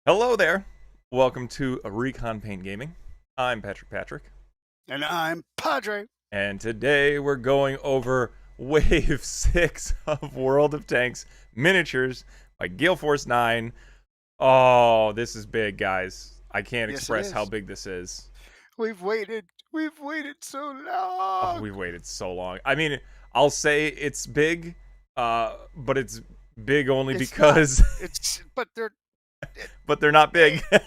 Hello there. Welcome to Recon Paint Gaming. I'm Patrick. And I'm Padre. And today we're going over Wave 6 of World of Tanks Miniatures by Gale Force 9. Oh, this is big, guys. I can't Yes, it express how is. big this is. We've waited so Oh, long. we waited so long. I mean, I'll say it's big, but it's big only It's not. because... But but they're not big. yeah,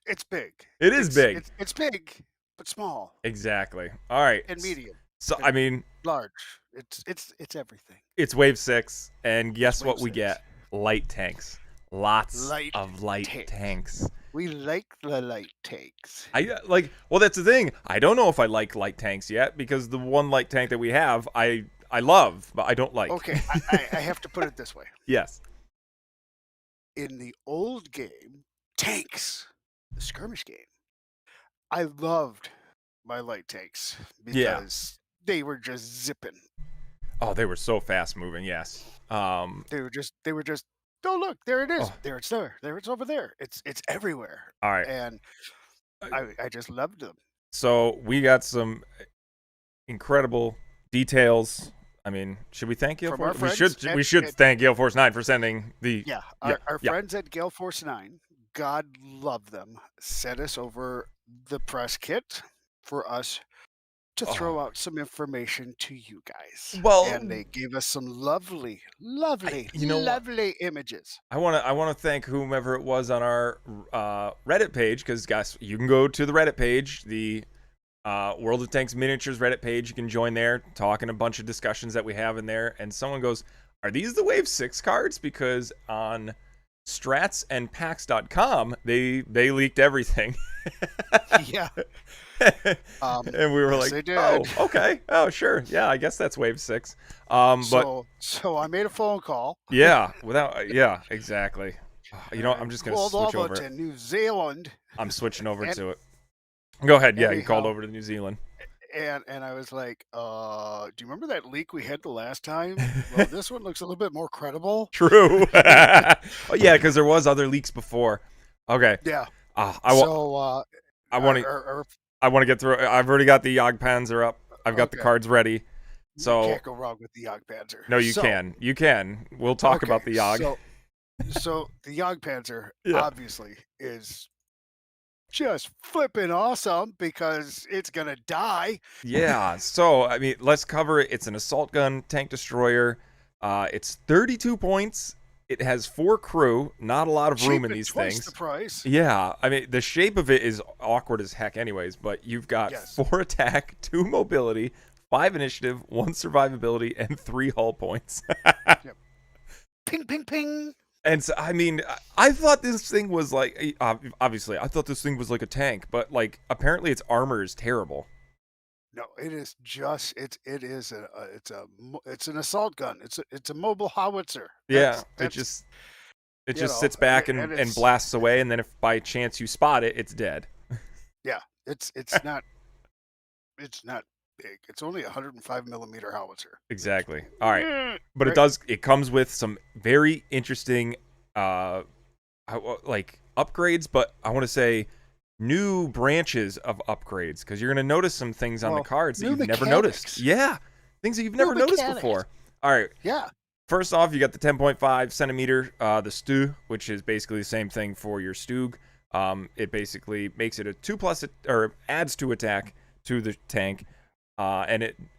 it's big. It is big. It's big, but small Exactly. All right. and medium So, and I mean... large. It's everything. It's Wave 6, and guess what Wave we 6. get? Light tanks. Lots Light of light tanks. We like the light tanks. Well, that's the thing. I don't know if I like light tanks yet, because the one light tank that we have, I love, but I don't like. Okay, I have to put it this way. Yes. In the old game, Tanks, the skirmish game, I loved my light tanks because they were just zipping. Oh, they were so fast moving, yes. They were just oh look, there it is. Oh. There it's over there. It's everywhere. All right. And I just loved them. So we got some incredible details. I mean, should we thank Gale Force? We should thank Gale Force 9 for sending the... Our friends at Gale Force 9, God love them, sent us over the press kit for us to throw out some information to you guys. Well, and they gave us some lovely images. I want to thank whomever it was on our Reddit page, because guys, you can go to the Reddit page, the World of Tanks Miniatures Reddit page. You can join there, talking a bunch of discussions that we have in there. And someone goes, "Are these the Wave 6 cards?" Because on Strats and Packs.com, they leaked everything. Yeah. And we were like, "Oh, okay. Oh, sure. Yeah, I guess that's Wave 6." So I made a phone call. Yeah, exactly. You know, I'm just gonna switch over to New Zealand. I'm switching over to it. Go ahead. Yeah, you called over to New Zealand. And I was like, do you remember that leak we had the last time? Well, this one looks a little bit more credible. True. Oh, yeah, because there was other leaks before. Okay. Yeah. I want to get through. I've already got the Jagdpanzer up. I've got the cards ready. So you can't go wrong with the Jagdpanzer. No, you can. You can. We'll talk about the Jag. So the Jagdpanzer obviously is just flipping awesome because it's gonna die. Yeah. So I mean, let's cover it. It's an assault gun tank destroyer. It's 32 points. It has 4 crew. Not a lot of room in these things. The price. Yeah. I mean, the shape of it is awkward as heck, anyways. But you've got 4 attack, 2 mobility, 5 initiative, 1 survivability, and 3 hull points. Yep. Ping, ping, ping. And so, I mean, I thought this thing was like, obviously, I thought this thing was like a tank, but like, apparently its armor is terrible. No, it is just, it's an assault gun. It's a mobile howitzer. It just sits back and blasts away. And then if by chance you spot it, it's dead. Yeah. It's not big. It's only 105 millimeter howitzer. Exactly. All right. But it comes with some very interesting, like upgrades, but I want to say new branches of upgrades, because you're going to notice some things on the cards that you've never noticed. Yeah. Things that you've never noticed before. All right. Yeah. First off, you got the 10.5 centimeter, the Stu, which is basically the same thing for your Stug. It basically makes it a 2+, or adds 2 attack to the tank.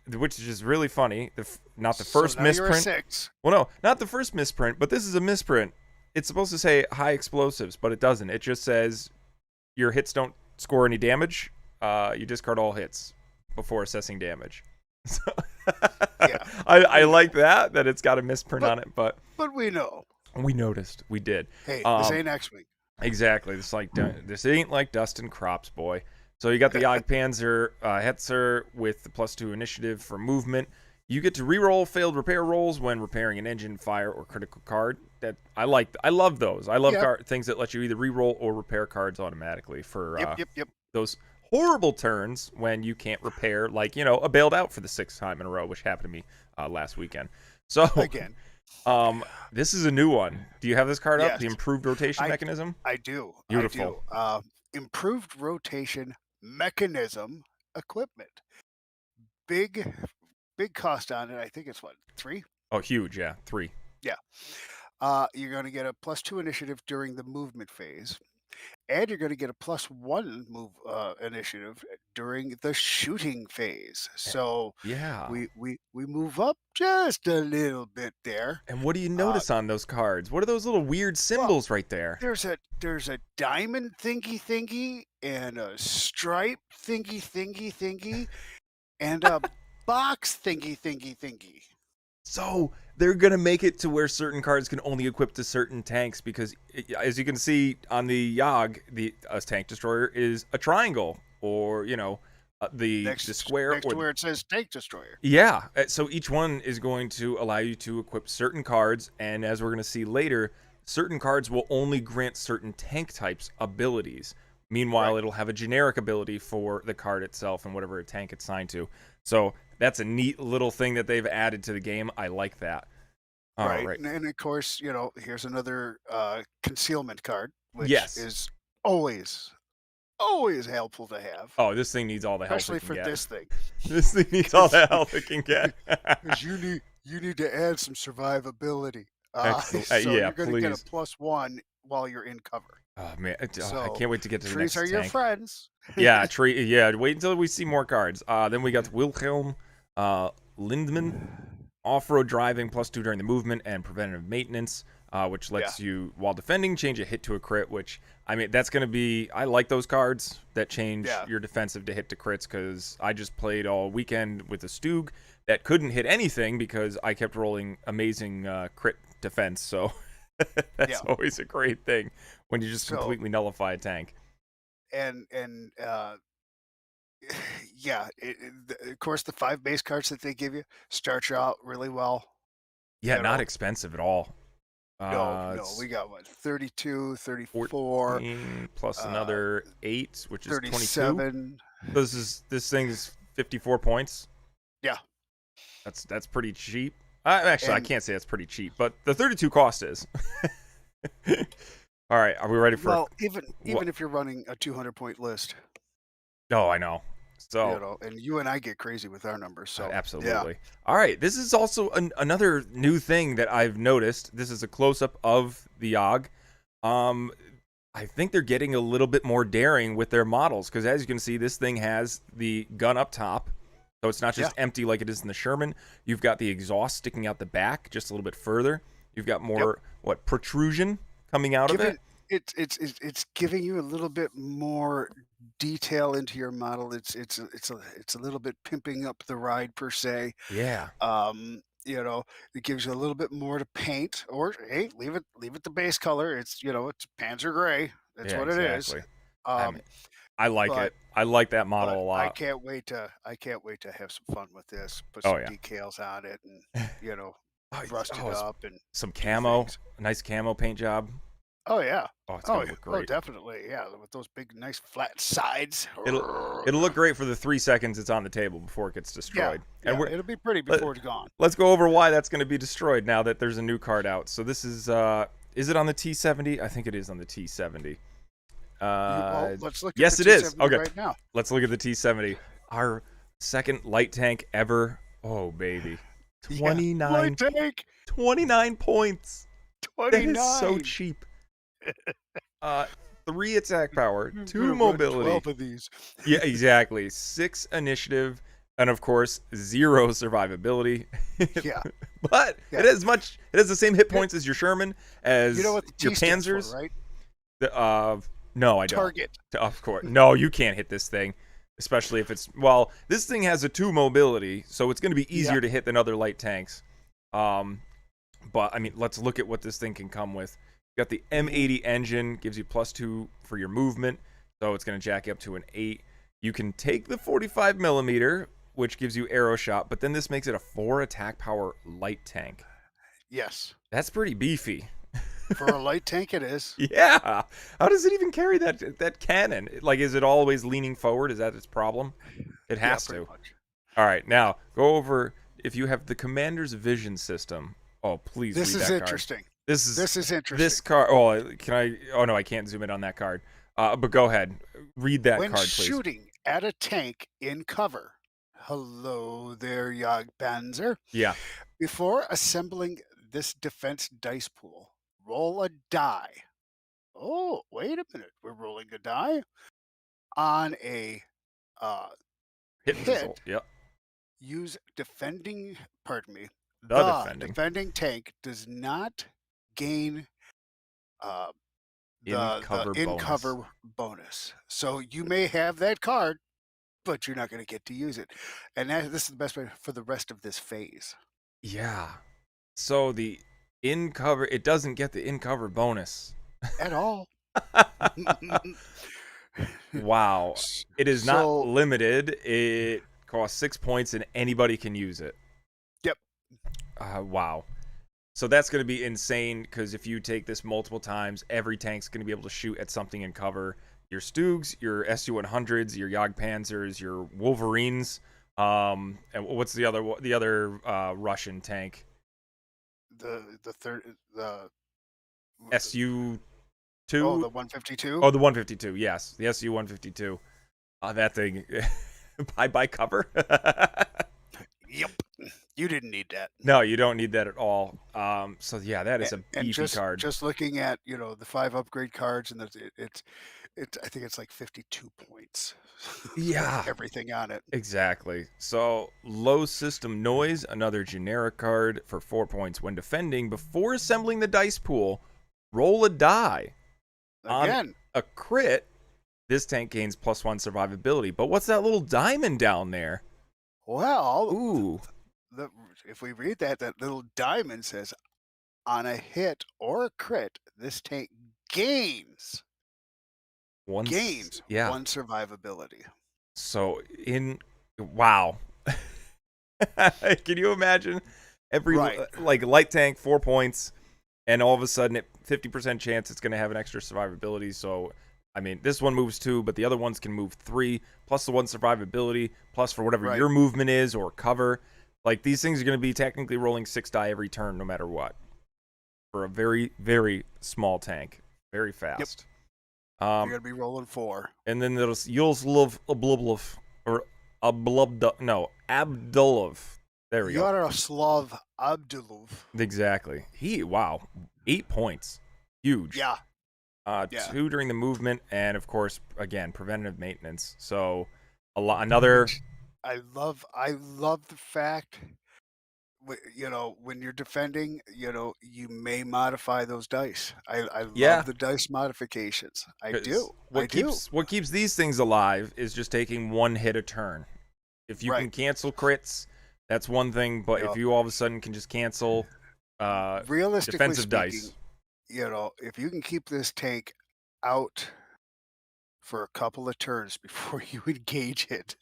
Which is just really funny. Not the first misprint. Well, no, not the first misprint, but this is a misprint. It's supposed to say high explosives, but it doesn't. It just says your hits don't score any damage. You discard all hits before assessing damage. So yeah, I like that it's got a misprint on it, but we know. We noticed. We did. Hey, this ain't X-Wing. Exactly. This ain't like Dustin Crops, boy. So you got the Jagdpanzer Hetzer with the +2 initiative for movement. You get to reroll failed repair rolls when repairing an engine, fire, or critical card. That I love those. I love things that let you either reroll or repair cards automatically for those horrible turns when you can't repair, like, you know, a bailed out for the 6th time in a row, which happened to me last weekend. So again. This is a new one. Do you have this card up? Yes, The improved rotation I mechanism? I do. I Beautiful. do. Improved rotation mechanism equipment. Big big cost on it. I think it's what, 3? Oh, huge. Yeah, 3. Yeah. You're going to get a +2 initiative during the movement phase, and you're going to get a +1 move initiative during the shooting phase. So Yeah. we move up just a little bit there. And what do you Uh, notice on those cards? What are those little weird well, symbols right there? there's a diamond thingy and a stripe thingy and a box thingy. So they're gonna make it to where certain cards can only equip to certain tanks because, as you can see on the Yogg, the tank destroyer is a triangle, or the square, Next or to where it says tank destroyer. yeah. So each one is going to allow you to equip certain cards, and as we're gonna see later, certain cards will only grant certain tank types abilities. Meanwhile, Right. it'll have a generic ability for the card itself and whatever tank it's signed to. So that's a neat little thing that they've added to the game. I like that. All Right. right. And of course, here's another concealment card, which Yes. is always helpful to have, Oh, this thing needs all the help especially it can for get. this thing. This thing needs all the help it can get. Because you need to add some survivability. Excellent. So Yeah, you're going to get a please. +1 while you're in cover. Oh man, I So can't wait to get to the trees next are your tank. friends. Yeah, tree. Yeah, wait until we see more cards. Then we got Wilhelm, Lindman, off-road driving +2 during the movement and preventative maintenance, which lets you, while defending, change a hit to a crit. Which, I mean, that's gonna be. I like those cards that change Yeah. your defensive to hit to crits, because I just played all weekend with a Stug that couldn't hit anything because I kept rolling amazing crit defense. So that's always a great thing when you just completely nullify a tank. And yeah, of course, the 5 base cards that they give you start you out really well. Yeah, You not know. expensive at all. No, It's we got what, 32, 34, 14 plus another 8, which is 22. 37. This thing is 54 points. Yeah. That's pretty cheap. Actually, I can't say that's pretty cheap, but the 32 cost is. All right, are we ready for? Well, even if you're running a 200-point list. Oh, I know. So, and you and I get crazy with our numbers. So absolutely. Yeah. All right, this is also another new thing that I've noticed. This is a close-up of the Yogg. I think they're getting a little bit more daring with their models, because as you can see, this thing has the gun up top, so it's not just empty like it is in the Sherman. You've got the exhaust sticking out the back just a little bit further. You've got more protrusion coming out of it. It's giving you a little bit more detail into your model. It's a little bit pimping up the ride per se. Yeah. It gives you a little bit more to paint, or hey, leave it the base color. It's it's Panzer Gray. That's what it is. I like it. I like that model a lot. I can't wait to have some fun with this. Put some decals on it, and rust it up, and some camo, a nice camo paint job. Oh yeah. Oh, it's gonna look great. Oh, definitely. Yeah, with those big, nice flat sides. It'll look great for the 3 seconds it's on the table before it gets destroyed. Yeah, and it'll be pretty before it's gone. Let's go over why that's going to be destroyed now that there's a new card out. So this is it on the T70? I think it is on the T70. Let's look. Yes, at it the is. T70 Okay, right now. let's look at the T70. Our second light tank ever. Oh baby, 29. Light tank. 29 points. 29. That is so cheap. 3 attack power, 2 mobility. 12 of these. Yeah, exactly. 6 initiative, and of course 0 survivability. Yeah. But it has the same hit points as your Sherman, as you know what the T your stands Panzers. for, right? No, I don't. Target. Of course. No, you can't hit this thing, especially if it's this thing has a 2 mobility, so it's going to be easier to hit than other light tanks. But I mean, let's look at what this thing can come with. You got the M80 engine, gives you +2 for your movement, so it's going to jack you up to an 8. You can take the 45 millimeter, which gives you arrow shot, but then this makes it a 4 attack power light tank. Yes. That's pretty beefy. For a light tank, it is. Yeah. How does it even carry that cannon? Like, is it always leaning forward? Is that its problem? It has to. Much. All right, now go over if you have the commander's vision system. Oh, please This read is that card. interesting. This is This is this interesting. card. Oh, can I? Oh no, I can't zoom in on that card. But go ahead. Read that When card, please. shooting at a tank in cover. Hello there, Jagdpanzer. Yeah. Before assembling this defense dice pool, roll a die. Oh, wait a minute. We're rolling a die on a uh, Hit result. hit. Yep. Use defending, pardon me, The the defending defending tank does not gain uh, in the cover in bonus. cover bonus. So you may have that card, but you're not going to get to use it. And this is the best way for the rest of this phase. Yeah. So the in cover, it doesn't get the in cover bonus. At all. Wow. It is not So, limited. It costs 6 points and anybody can use it. yep. Wow. So that's going to be insane because if you take this multiple times, every tank's going to be able to shoot at something in cover. Your Stugs, your SU-100s, your Jagdpanzers, your Wolverines, and what's the other Russian tank? The third the SU-2? the 152. Oh, the 152. Yes, the SU-152. That thing. Bye cover. Yep. You didn't need that. No, you don't need that at all. So yeah, that is a And beefy card. just looking at the 5 upgrade cards, and it's I think it's like 52 points. Yeah. Everything on it. Exactly. So, low system noise, another generic card for 4 points. When defending, before assembling the dice pool, roll a die. Again. On a crit, this tank gains +1 survivability. But what's that little diamond down there? Well, Ooh. if we read that little diamond says, on a hit or a crit, this tank gains Yeah. 1 survivability. So, wow. Can you imagine every Right. light tank 4 points, and all of a sudden, 50% chance it's going to have an extra survivability. So, I mean, this one moves 2, but the other ones can move 3, plus the 1 survivability, plus for whatever your movement is or cover. Like, these things are going to be technically rolling 6 die every turn, no matter what. For a very, very small tank. Very fast. You're going to be rolling 4. And then there's Yulslov Oblublev, or Abdulov. There we go. Yaroslav Abdulov. Exactly. 8 points. Huge. Yeah. 2 during the movement, and of course, again, preventative maintenance. So, another. I love the fact, when you're defending, you may modify those dice. I love the dice modifications. I do. What keeps these things alive is just taking 1 hit a turn. If you can cancel crits, that's one thing. But if you all of a sudden can just cancel realistically defensive speaking, dice, if you can keep this tank out for a couple of turns before you engage it,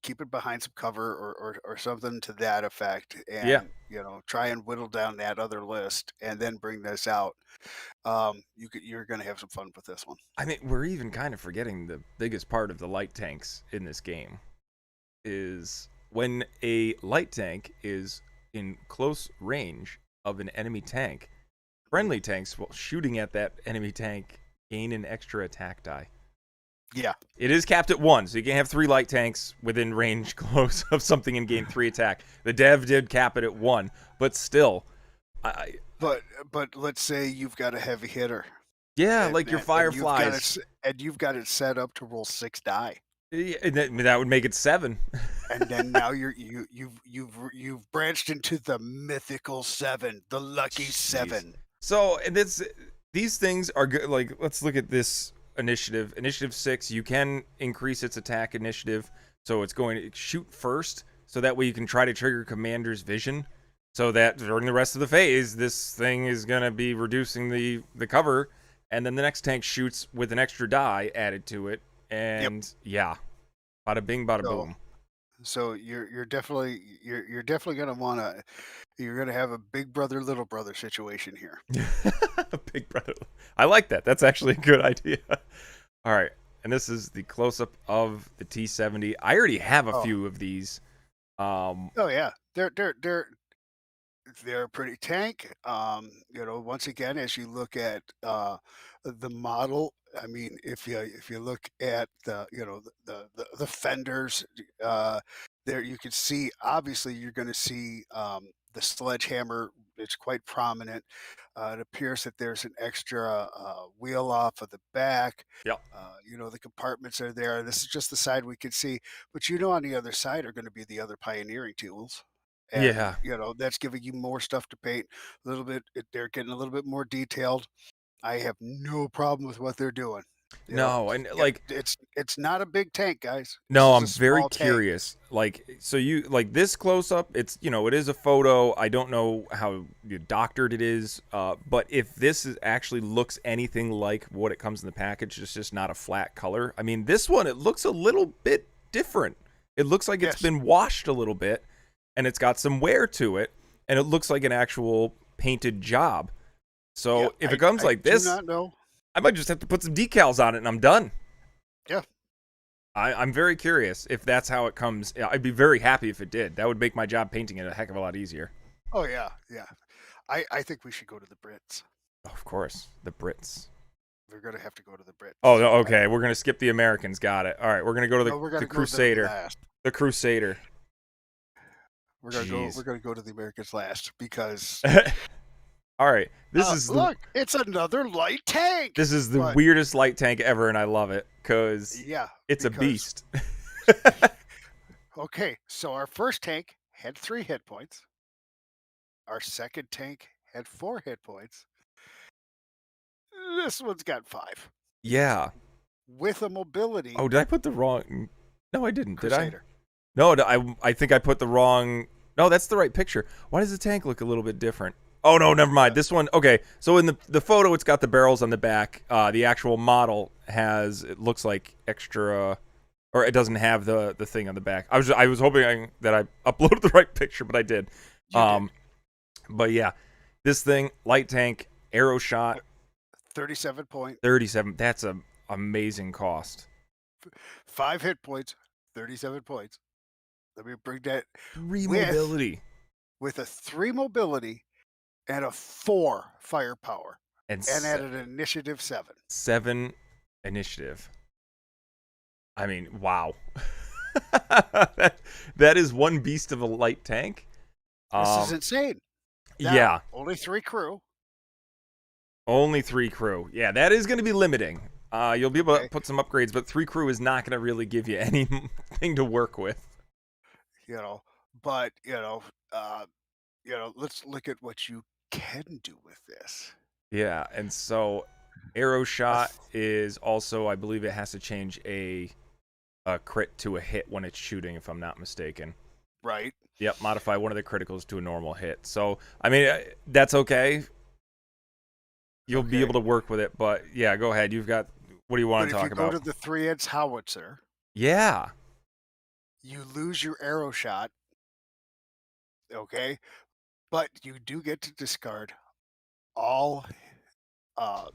keep it behind some cover or something to that effect, and try and whittle down that other list, and then bring this out. You're going to have some fun with this one. I mean, we're even kind of forgetting the biggest part of the light tanks in this game is when a light tank is in close range of an enemy tank. Friendly tanks, while shooting at that enemy tank, gain an extra attack die. Yeah. It is capped at 1, so you can have 3 light tanks within range close of something and gain 3 attack. The dev did cap it at 1, but still. But let's say you've got a heavy hitter. Yeah, like your Fireflies. And you've got it set up to roll 6 die. Yeah, that would make it 7. And then now you've branched into the mythical 7, the lucky 7. So, and these things are good. Like, let's look at this initiative. Initiative 6, you can increase its attack initiative, so it's going to shoot first, so that way you can try to trigger commander's vision, so that during the rest of the phase, this thing is going to be reducing the cover, and then the next tank shoots with an extra die added to it, and bada bing, bada boom. So you're definitely gonna wanna you're gonna have a big brother little brother situation here. Big brother. I like that. That's actually a good idea. All right, and this is the close up of the T70. I already have a few of these. Oh yeah, they're a pretty tank. Once again, as you look at the model, I mean, if you look at the fenders, uh, there you can see. Obviously, you're going to see the sledgehammer. It's quite prominent. It appears that there's an extra wheel off of the back. Yep. The compartments are there. This is just the side we can see, but on the other side are going to be the other pioneering tools, and Yeah. that's giving you more stuff to paint. A little bit, they're getting a little bit more detailed. I have no problem with what they're doing. No, and Yep, like it's not a big tank, guys. This no, is a I'm very small tank. curious. Like, so you like this close up? It's it is a photo. I don't know how doctored it is, but if this is actually looks anything like what it comes in the package, it's just not a flat color. I mean, this one it looks a little bit different. It looks like it's Yes. been washed a little bit, and it's got some wear to it, and it looks like an actual painted job. Yeah. So if it comes I like do this, not know. I might just have to put some decals on it, and I'm done. Yeah. I'm very curious if that's how it comes. I'd be very happy if it did. That would make my job painting it a heck of a lot easier. Oh yeah. Yeah. I think we should go to the Brits. Oh, of course, the Brits. We're gonna have to go to the Oh, Brits. no, okay. We're gonna skip the Americans. Got it. All right, we're gonna go to No, we're the gonna go to the Crusader. last. The Crusader. We're gonna go. We're Jeez. gonna go to the Americans last because All right. This is the look, it's another light tank. this is the But weirdest light tank ever, and I love it because yeah, it's a because beast. okay, so our first tank had 3 hit points. Our second tank had 4 hit points. This one's got 5 Yeah. with a mobility Oh, did I put the wrong? No, I didn't. Did I? Crusader. No, I think I put the wrong. No, that's the right picture. Why does the tank look a little bit different? Oh no, never mind. This one. Okay, so in the photo, it's got the barrels on the back. The actual model has it looks like extra, or it doesn't have the thing on the back. I was hoping that I uploaded the right picture, but I did. You did. But yeah, this thing light tank arrow shot 37 point, 37. That's a amazing cost. 5 hit points, 37 points. Let me bring that 3 with mobility with a 3 mobility and a 4 firepower, and and at an initiative 7. 7 initiative. I mean, wow. that is one beast of a light tank. This is insane. Now, Yeah, only 3 crew. only 3 crew. Yeah, that is going to be limiting. You'll be able to Okay. put some upgrades, but 3 crew is not going to really give you anything to work with. But let's look at what you can do with this. Yeah, and so arrow A shot th- is also, I believe it has to change a crit to a hit when it's shooting, if I'm not mistaken. right? Yep, modify one of the criticals to a normal hit. So, I mean, that's okay. You'll be Okay. able to work with it, but yeah, go ahead. You've got, what do you want But to if you talk go about? to the 3-inch howitzer, Yeah, you lose your arrow shot. Okay, but you do get to discard all uh,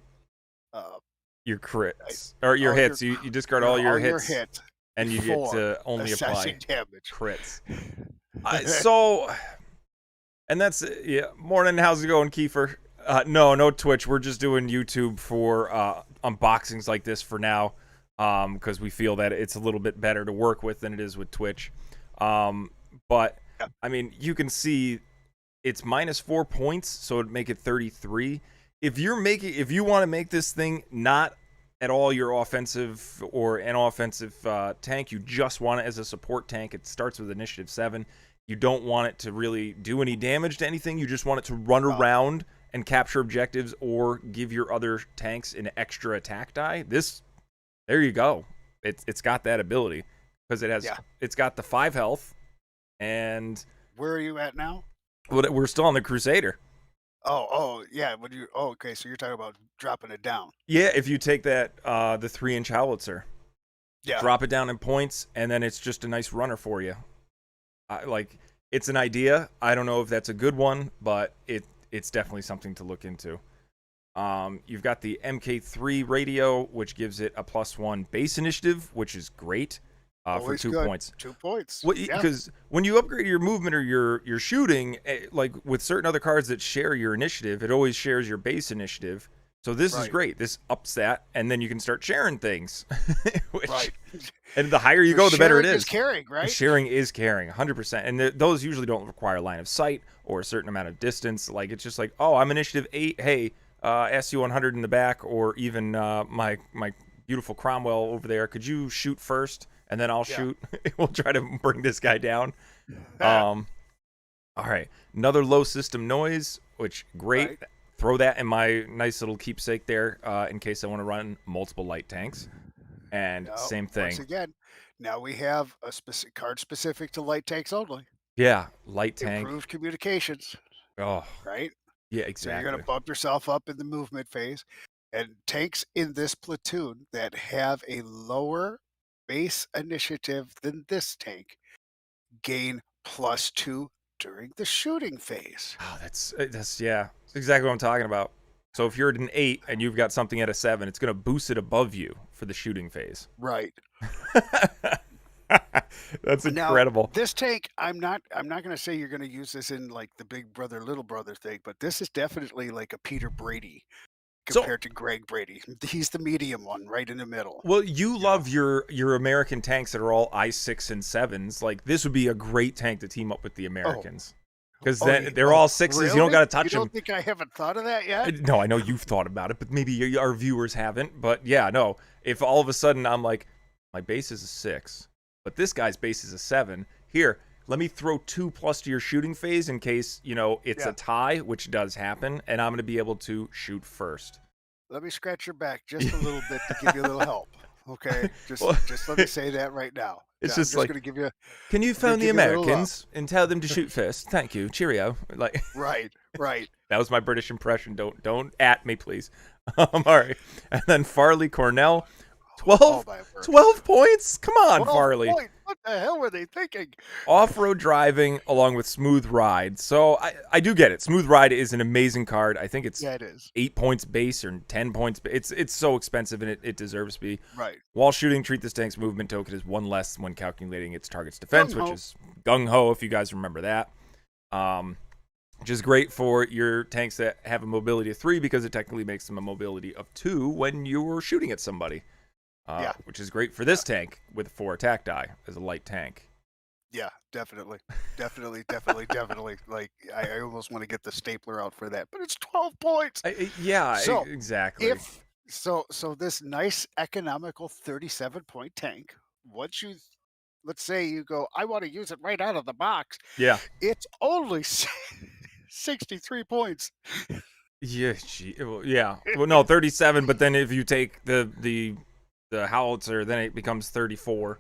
uh, your crits or your all your hits. You discard all your all your hits, hits and you get before to only assessing apply damage. crits. So, and that's yeah. Morning, how's it going, Kiefer? No Twitch. We're just doing YouTube for unboxings like this for now, because we feel that it's a little bit better to work with than it is with Twitch. But Yeah. I mean, you can see it's minus 4 points, so it'd make it 33. If you want to make this thing not at all your offensive or an offensive tank, you just want it as a support tank. It starts with initiative 7. You don't want it to really do any damage to anything. You just want it to run around and capture objectives or give your other tanks an extra attack die. There you go. It's got that ability because it's got the 5 health, and Where are you at now? we're still on the Crusader. Yeah. Okay, so you're talking about dropping it down. Yeah, if you take that the 3-inch howitzer, Yeah. drop it down in points, and then it's just a nice runner for you. It's an idea. I don't know if that's a good one, but it's definitely something to look into. You've got the MK3 radio, which gives it a +1 base initiative, which is great. for Always 2 good. points. 2 points. Yeah. Because when you upgrade your movement or your shooting, like with certain other cards that share your initiative, it always shares your base initiative. So this is Right. great. This ups that, and then you can start sharing things. Right. And the higher you Because go, the better it sharing is is. caring, right? Sharing is caring, 100%. And those usually don't require line of sight or a certain amount of distance. Like it's just like, oh, I'm initiative 8. Hey, SU-100 in the back, or even my beautiful Cromwell over there. Could you shoot first, and then I'll Yeah. shoot? We'll try to bring this guy down. All right, another low system noise, which great. Right. Throw that in my nice little keepsake there in case I want to run multiple light tanks. And Now, same once thing. again, now we have a specific card specific to light tanks only. Yeah, light tank. Improved communications, Oh, right? yeah, So you're going exactly. to bump yourself up in the movement phase. And tanks in this platoon that have a lower base initiative than this tank gain +2 during the shooting phase. Oh, that's yeah, that's exactly what I'm talking about. So if you're at an 8 and you've got something at a 7, it's gonna boost it above you for the shooting phase. Right. That's Now, incredible. this tank, I'm not going to say you're going to use this in like the big brother little brother thing, but this is definitely like a Peter Brady So, compared to Greg Brady. He's the medium one right in the middle, well, you you know. love your American tanks that are all I6 and 7s. Like this would be a great tank to team up with the Oh, Americans. Because oh, then they're oh, all 6s. You don't really? got to You touch them. don't think I haven't thought of that yet? No, I know you've thought about it, but maybe our viewers haven't. But yeah, no. If all of a sudden I'm like, my base is a 6, but this guy's base is a 7. Here, let me throw 2+ to your shooting phase in case, it's a Yeah. tie, which does happen, and I'm going to be able to shoot first. Let me scratch your back just a little bit to give you a little help. Okay, Well, just let me say that right now. it's Yeah, I'm just just like, going to give you. can you I'm going to phone the give you a little love. Americans and tell them to shoot first? Thank you. Cheerio. Like Right, right. that was my British impression. Don't at me, please. All right. And then Farley Cornell, Oh 12, my word. 12 points? Come on, 12 Farley. points. What the hell were they thinking? Off-road driving along with smooth ride. So I do get it. Smooth ride is an amazing card. I think it's Yeah, it is. 8 points base or 10 points. It's so expensive, and it deserves to be. Right. While shooting, treat this tank's movement token as 1 less when calculating its target's defense, Gung which ho. is gung ho if you guys remember that. Which is great for your tanks that have a mobility of 3 because it technically makes them a mobility of 2 when you're shooting at somebody. Yeah. Which is great for this tank with 4 attack die as a light tank. Yeah, definitely. Definitely. Like, I almost want to get the stapler out for that, but it's 12 points. Yeah, So, exactly. if so this nice economical 37-point tank, once you let's say you go, I want to use it right out of the box, Yeah. it's only 63 points. Yeah, yeah. Well, no, 37, but then if you take the howitzer, then it becomes 34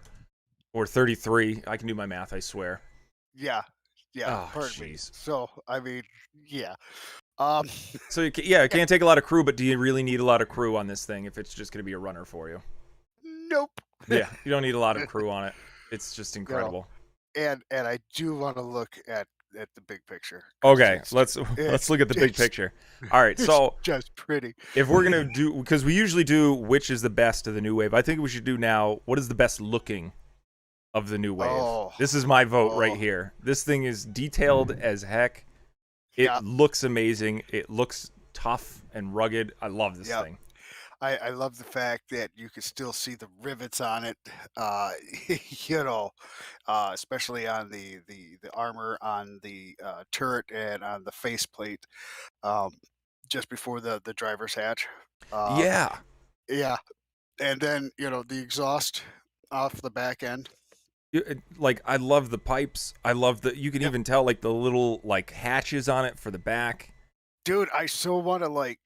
or 33. I can do my math, I swear. Yeah. Yeah, Oh, pardon me. jeez. So, I mean, yeah. Um So it can't take a lot of crew, but do you really need a lot of crew on this thing if it's just going to be a runner for you? nope. Yeah, you don't need a lot of crew on it. It's just You know, incredible. and I do want to look at the big picture 'cause Okay, let's look at the big picture. All right, it's so just pretty. if we're gonna do, because we usually do which is the best of the new wave, I think we should do now what is the best looking of the new wave. Oh, This is my vote right oh, here. This thing is detailed as heck. It yeah, looks amazing. It looks tough and rugged. I love this yeah. thing. I love the fact that you can still see the rivets on it, uh, you know, especially on the armor on the turret and on the faceplate, um, just before the driver's hatch. Uh, Yeah. yeah, and then the exhaust off the back end. Like I love the pipes. I love the. You can Yep. even tell like the little like hatches on it for the back. Dude, I so want to like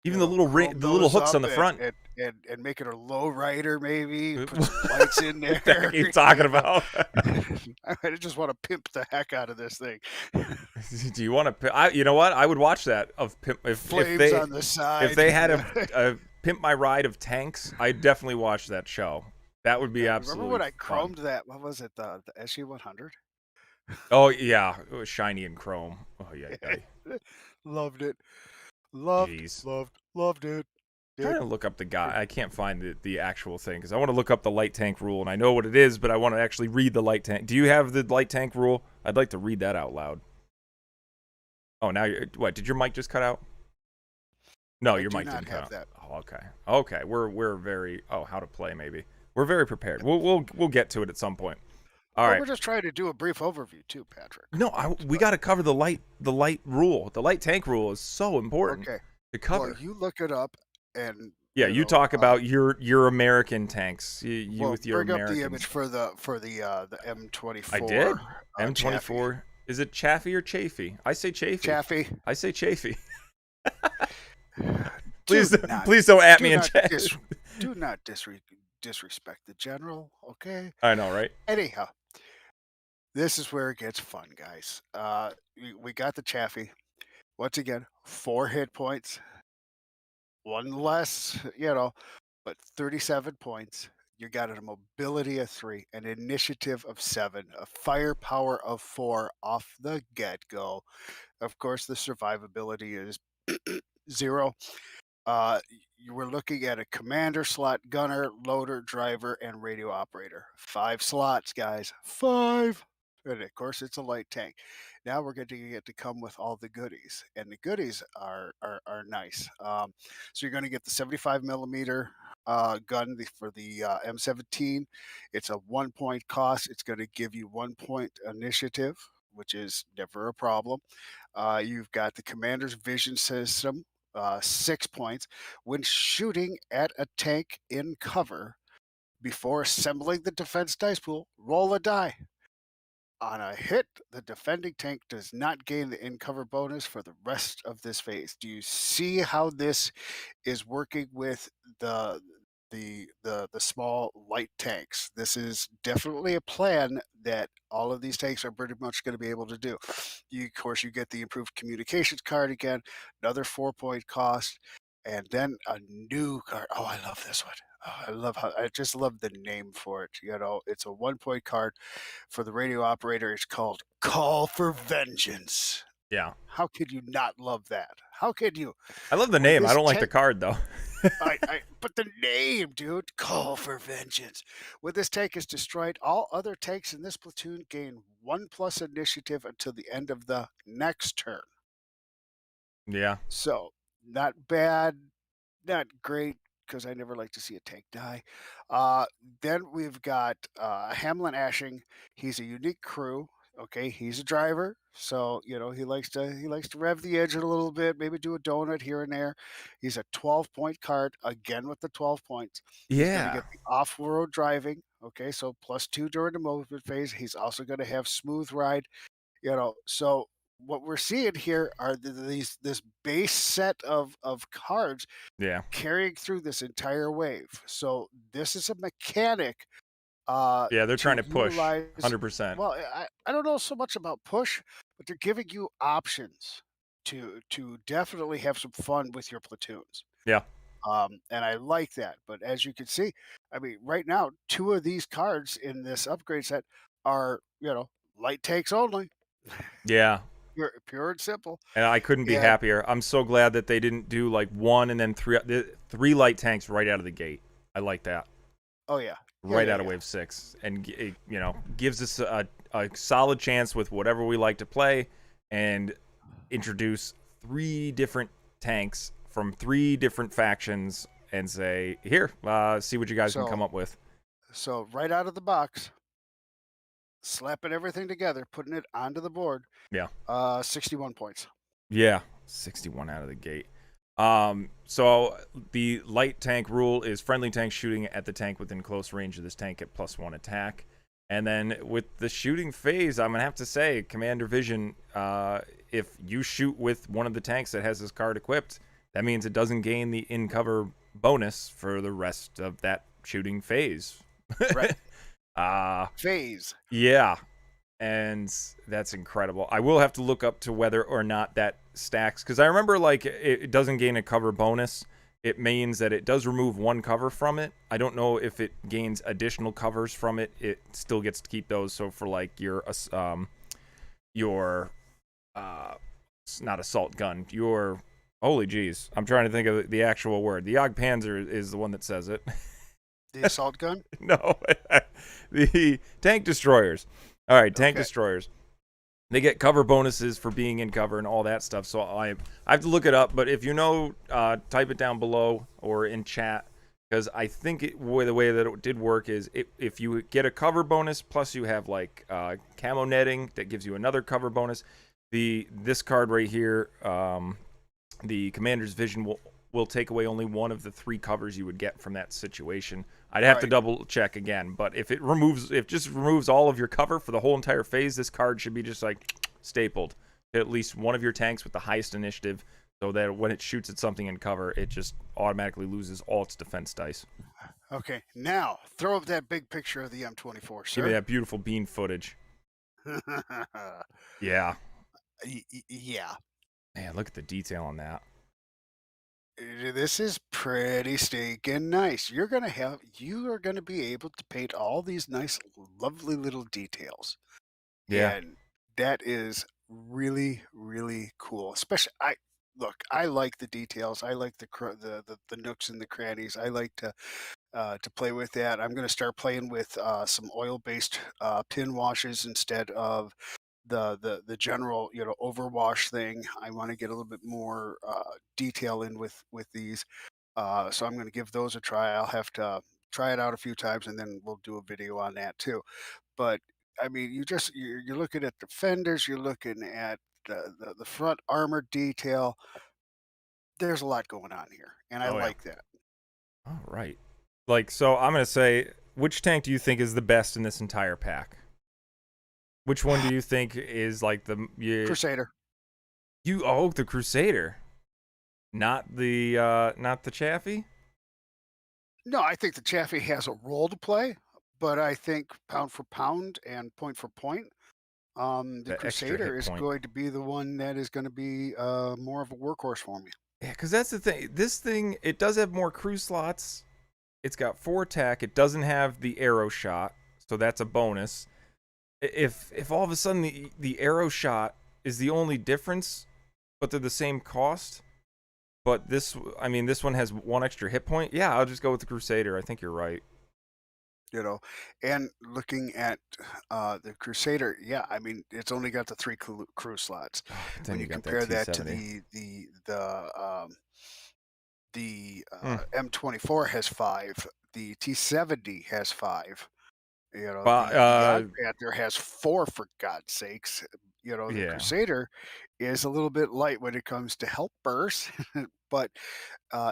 Even the little chrome the little those hooks up on the front. and make it a low rider maybe. What Put some lights in the heck are there. you talking about? I just want to pimp the heck out of this thing. Do you want to? You know what? I would watch that of pimp if Flames on the side. if they had a pimp my ride of tanks. I'd definitely watch that show. That would be Yeah, remember absolutely when I fun. chromed that? What was it? The SU-100. Oh yeah, it was shiny and chrome. Oh yeah, yeah. Loved it. Loved, Jeez. loved, loved it. Trying dude. to look up the guy. I can't find the actual thing because I want to look up the light tank rule, and I know what it is, but I want to actually read the light tank. Do you have the light tank rule? I'd like to read that out loud. Oh, now you're what? Did your mic just cut out? No, I your do mic not didn't cut have out. that. Oh, okay. Okay, we're very how to play maybe. We're very prepared. We'll get to it at some point. All Well, right. we're just trying to do a brief overview too, Patrick. No, we got to cover the light rule. The light tank rule is so important Okay. to Well, cover. you look it up, and Yeah, you talk about your American tanks. You well, with your bring up the Americans. image for the I M24 did. Chaffee. M24. Is it Chaffee or Chafee? I say Chafee. Chaffee. I say Chafee. Do Please don't at do me in not chat. do not disrespect the general. Okay. I know, right? Anyhow, this is where it gets fun, guys. We got the Chaffee. Once again, 4 hit points, one less, but 37 points. You got a mobility of 3, an initiative of 7, a firepower of 4 off the get go. Of course, the survivability is 0. You were looking at a commander slot, gunner, loader, driver, and radio operator. 5 slots, guys. 5. And of course, it's a light tank. Now we're going to get to come with all the goodies, and the goodies are nice. So you're going to get the 75 millimeter gun for the M17. It's a 1 point cost. It's going to give you 1 point initiative, which is never a problem. You've got the commander's vision system, 6 points. When shooting at a tank in cover, before assembling the defense dice pool, roll a die. On a hit, the defending tank does not gain the in cover bonus for the rest of this phase. Do you see how this is working with the the small light tanks? This is definitely a plan that all of these tanks are pretty much going to be able to do. Of course, you get the improved communications card again, another 4 point cost, and then a new card. Oh, I love this one. Oh, I just love the name for it. It's a 1 point card for the radio operator. It's called Call for Vengeance. Yeah. How could you not love that? How could you? I love the When name. I this don't like the tank, card though. but the name, dude, Call for Vengeance. When this tank is destroyed, all other tanks in this platoon gain 1+ initiative until the end of the next turn. Yeah. So, not bad, not great, because I never like to see a tank die. Then we've got Hamlin Ashing. He's a unique crew. Okay, he's a driver, so he likes to rev the engine a little bit, maybe do a donut here and there. He's a 12 point card again with the 12 points. He's going to Yeah. get the off-road driving. Okay, so +2 during the movement phase. He's also going to have smooth ride. So what we're seeing here are this base set of cards Yeah. carrying through this entire wave. So this is a mechanic Yeah, they're trying to to push utilize. 100%. Well, I don't know so much about push, but they're giving you options to definitely have some fun with your platoons. Yeah. And I like that. But as you can see, I mean, right now, 2 of these cards in this upgrade set are, light tanks only. Yeah. Pure and simple. And I couldn't be And happier. I'm so glad that they didn't do like one and then three light tanks right out of the gate. I like that. oh yeah, Right out of wave 6, and it, gives us a solid chance with whatever we like to play, and introduce 3 different tanks from 3 different factions, and say, here, see what you guys can come up with. So right out of the box, slapping everything together, putting it onto the board. Yeah. 61 points. Yeah, 61 out of the gate. So the light tank rule is friendly tank shooting at the tank within close range of this tank at +1 attack. And then with the shooting phase, I'm gonna have to say, Commander Vision, if you shoot with one of the tanks that has this card equipped, that means it doesn't gain the in cover bonus for the rest of that shooting phase. Right. Phase. Yeah. And that's incredible. I will have to look up to whether or not that stacks, because I remember like it doesn't gain a cover bonus. It means that it does remove 1 cover from it. I don't know if it gains additional covers from it. It still gets to keep those. So for like your not assault gun, your Holy jeez. I'm trying to think of the actual word. The Jagdpanzer is the one that says it. The assault gun? No. The tank destroyers. All right, tank Okay. destroyers. They get cover bonuses for being in cover and all that stuff. So I have to look it up, but if you know, type it down below or in chat, because I think the way that it did work is if you get a cover bonus plus you have like camo netting that gives you another cover bonus. This card right here, the Commander's Vision will take away only one of the 3 covers you would get from that situation. I'd have to Right. double check again, but if it just removes all of your cover for the whole entire phase, this card should be just like stapled to at least one of your tanks with the highest initiative, so that when it shoots at something in cover, it just automatically loses all its defense dice. Okay. Now, throw up that big picture of the M24, Give me sir. that beautiful bean footage. Yeah. Yeah. Man, look at the detail on that. This is pretty stinking nice. You are gonna be able to paint all these nice, lovely little details. Yeah. And that is really, really cool. Especially, I like the details. I like the nooks and the crannies. I like to play with that. I'm going to start playing with some oil-based pin washes instead of the general overwash thing. I want to get a little bit more detail in with these. So I'm going to give those a try. I'll have to try it out a few times, and then we'll do a video on that too. But I mean, you're looking at the fenders, you're looking at the front armor detail. There's a lot going on here, and I Oh yeah. like that. All right. Like, so I'm gonna say, which tank do you think is the best in this entire pack? Which one do you think is like Crusader. the Crusader, not the Chaffee? No, I think the Chaffee has a role to play, but I think pound for pound and point for point, the The extra Crusader hit is point. going to be the one that is going to be more of a workhorse for me. Yeah, because that's the thing. This thing, it does have more crew slots. It's got 4 attack. It doesn't have the arrow shot, so that's a bonus. If all of a sudden the arrow shot is the only difference, but they're the same cost, but this one has 1 extra hit point. Yeah, I'll just go with the Crusader. I think you're right. You know, and looking at the Crusader, yeah, I mean, it's only got the 3 crew slots. But then When you you got that compare that to T70. the M24 has 5, the T70 has 5. Well, The Jagdpazer has 4, for God's sakes. The yeah. Crusader is a little bit light when it comes to helpers, but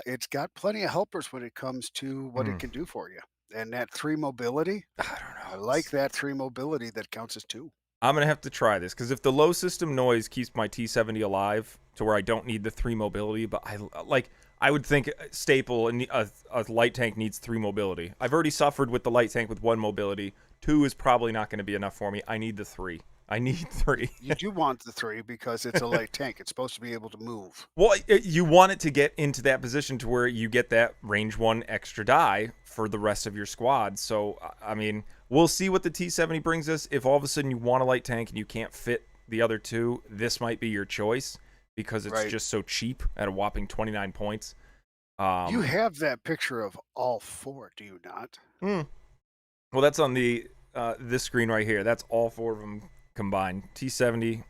it's got plenty of helpers when it comes to what it Mm, can do for you. And that 3 mobility, I don't I know. like that 3 mobility that counts as 2. I'm gonna have to try this because if the low system noise keeps my T70 alive to where I don't need the 3 mobility, but I would think staple and a light tank needs 3 mobility. I've already suffered with the light tank with 1 mobility. 2 is probably not going to be enough for me. I need the 3. I need 3. You do want the 3 because it's a light tank. It's supposed to be able to move. Well, you want it to get into that position to where you get that range 1 extra die for the rest of your squad. So, I mean, we'll see what the T70 brings us. If all of a sudden you want a light tank and you can't fit the other 2, this might be your choice because it's Right. just so cheap at a whopping 29 points. You have that picture of all 4, do you not? Hmm. Well, that's on this screen right here. That's all 4 of them combined. T70,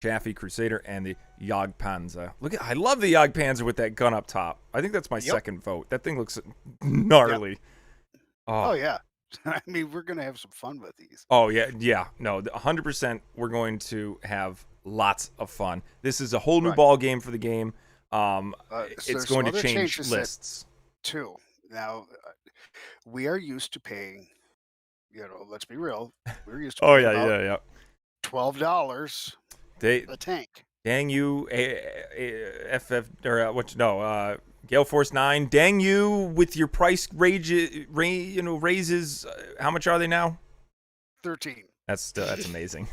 Chaffee, Crusader, and the Jagdpanzer. I love the Jagdpanzer with that gun up top. I think that's my Yep. second vote. That thing looks Yep. gnarly. Oh, Oh, yeah. I mean, we're gonna have some fun with these. oh yeah, yeah. No, 100%. We're going to have lots of fun. This is a whole new Right. ball game for the game. So It's there's some going to other change changes that lists. too. Now, we are used to paying, let's be real, we're used to Oh paying yeah, about yeah, yeah. $12 They a tank. dang you, FF or what? No, Gale Force 9. Dang you with your price raises. How much are they now? 13, That's amazing.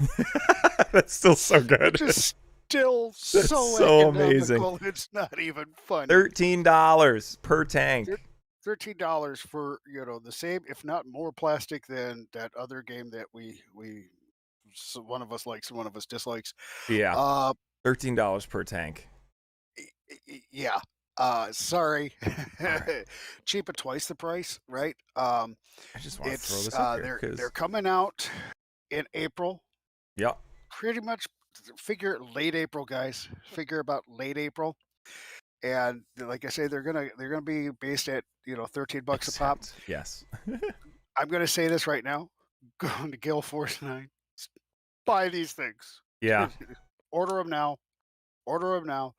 That's still so good. which is still That's so so amazing. economical. It's not even funny. $13 per tank. $13 for the same, if not more, plastic than that other game that one of us likes and one of us dislikes. Yeah, Uh, $13 per tank. Yeah. Sorry. All right. Cheap at twice the price, right? I just want to throw It's this up here they're because, coming out in April, yeah, pretty much figure late April, guys. Figure about late April. And like I say, they're gonna be based at, 13 bucks a pop. except, yes. I'm gonna say this right now. Go on to Gale Force 9. Buy these things. Yeah. Order them now. Order them now.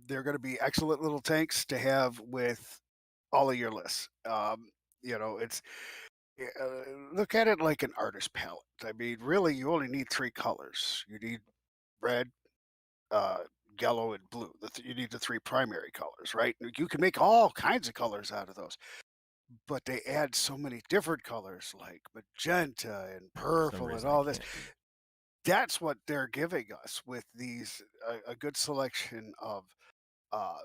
They're going to be excellent little tanks to have with all of your lists. It's look at it like an artist palette. I mean, really, you only need three colors. You need red, uh, yellow, and blue. You need the three primary colors, right? You can make all kinds of colors out of those, but they add so many different colors like magenta and For some purple and reason, I all this. can't. That's what they're giving us with these a good selection of uh,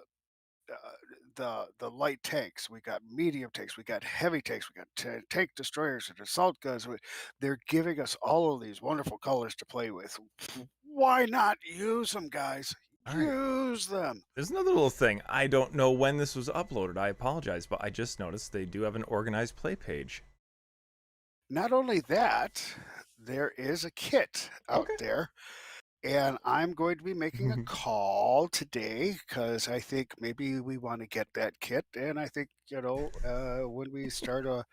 uh, the light tanks. We got medium tanks. We got heavy tanks. We got tank destroyers and assault guns. They're giving us all of these wonderful colors to play with. Why not use them, guys? All right. Use them. There's another little thing. I don't know when this was uploaded. I apologize, but I just noticed they do have an organized play page. Not only that, there is a kit out Okay. there. And I'm going to be making a call today because I think maybe we want to get that kit. And I think, when we start a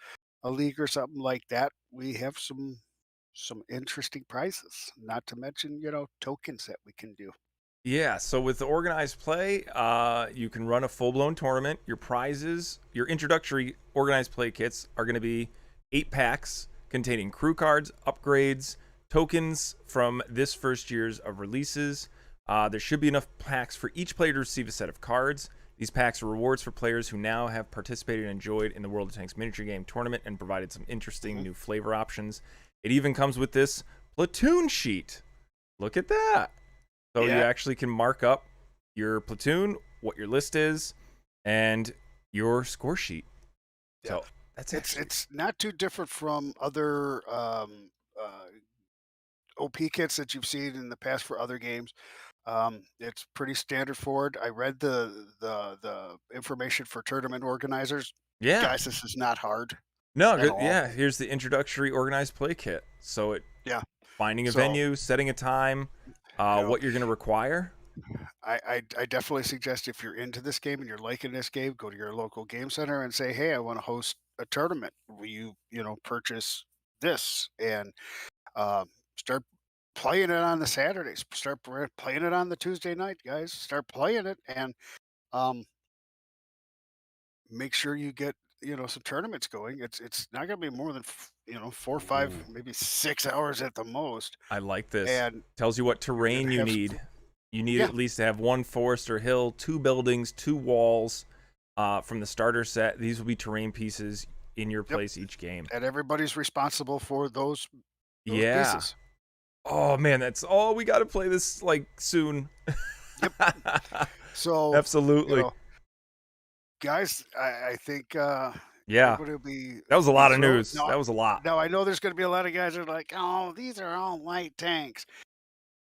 league or something like that, we have some interesting prizes. Not to mention, tokens that we can do. Yeah, so with the organized play, you can run a full-blown tournament. Your prizes, your introductory organized play kits are going to be 8 packs containing crew cards, upgrades, tokens from this first year's of releases. There should be enough packs for each player to receive a set of cards. These packs are rewards for players who now have participated and enjoyed in the World of Tanks miniature game tournament and provided some interesting new flavor options. It even comes with this platoon sheet. Look at that. So you Yeah, actually can mark up your platoon, what your list is, and your score sheet. yeah. So that's It's actually it's not too different from other OP kits that you've seen in the past for other games. It's pretty standard for it. I read the information for tournament organizers. yeah. Guys, this is not hard No, at good. all. Yeah, here's the introductory organized play kit. So it Yeah. finding a So, venue, setting a time, you know, what you're going to require. I definitely suggest if you're into this game and you're liking this game, go to your local game center and say, "Hey, I want to host a tournament. Will you, purchase this?" And start playing it on the Saturdays. Start playing it on the Tuesday night, guys. Start playing it and um, make sure you get some tournaments going. It's not going to be more than 4, 5, Ooh, maybe 6 hours at the most, I like this. and Tells you what you're terrain gonna you have need. You need yeah, at least to have one forest or hill, 2 buildings, 2 walls. From the starter set, these will be terrain pieces in your yep, place each game. and everybody's responsible for those Yeah. pieces. Oh man, that's oh we got to play this like soon. Yep. So you Absolutely. know, guys, I think we're Yeah. going to be That was a be lot of thrilled. news. That was a lot. Now I know there's going to be a lot of guys that are like, "Oh, these are all light tanks." If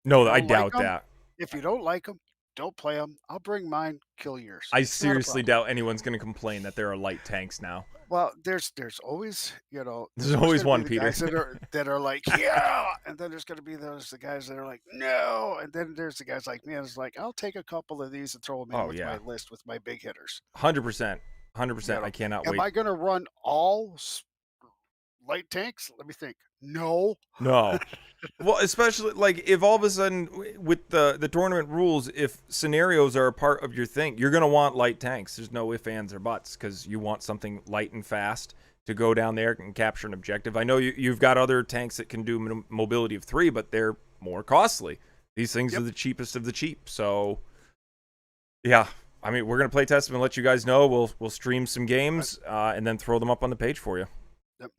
you No, I don't like doubt them, that. if you don't like them, don't play them. I'll bring mine, kill yours. I It's not a seriously problem. doubt anyone's going to complain that there are light tanks now. Well, there's always, There's there's always always gonna be one, the Peter. guys that are like, "Yeah," and then there's gonna be the guys that are like, "No," and then there's the guys like me that's like, "I'll take a couple of these and throw them in Oh with my yeah. list with my big hitters." 100%. You 100%. I know, cannot am wait. I gonna run all light tanks? Let me think. No. No. Well, especially like if all of a sudden with the tournament rules, if scenarios are a part of your thing, you're gonna want light tanks. There's no ifs, ands, or buts because you want something light and fast to go down there and capture an objective. I know you've got other tanks that can do mobility of 3, but they're more costly. These things are Yep. the cheapest of the cheap. So yeah, I mean we're gonna play test them and let you guys know. We'll stream some Uh, games and then throw them up on the page for you. Yep.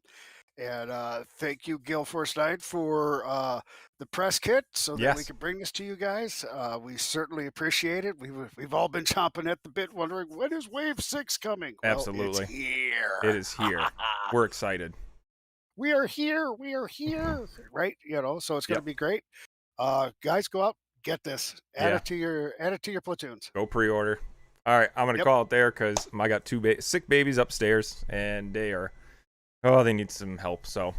And thank you, Gil Force Knight, for the press kit so that we Yes, can bring this to you guys. We certainly appreciate it. We've all been chomping at the bit, wondering when is Wave 6 coming? Well, it's absolutely. It here. is here. We're excited. We are here. We are here. Right? So it's going to Yep. be great. Guys, go out, Get this. Yeah. Add it to your platoons. Go pre-order. All right, I'm gonna Yep. call it there because I got two sick babies upstairs, and they need some help. So,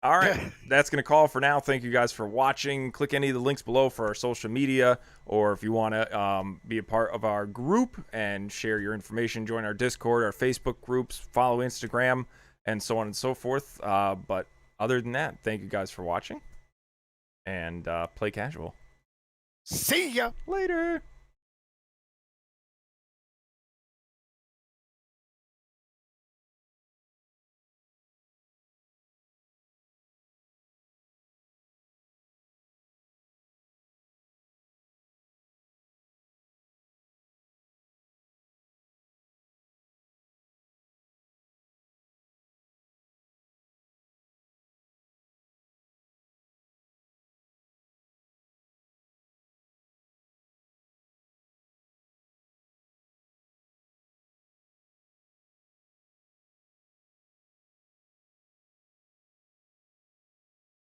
all right, that's gonna call for now. Thank you guys for watching. Click any of the links below for our social media, or if you want to be a part of our group and share your information, join our Discord, our Facebook groups, follow Instagram, and so on and so forth. But other than that, thank you guys for watching, and play casual. See ya. Later.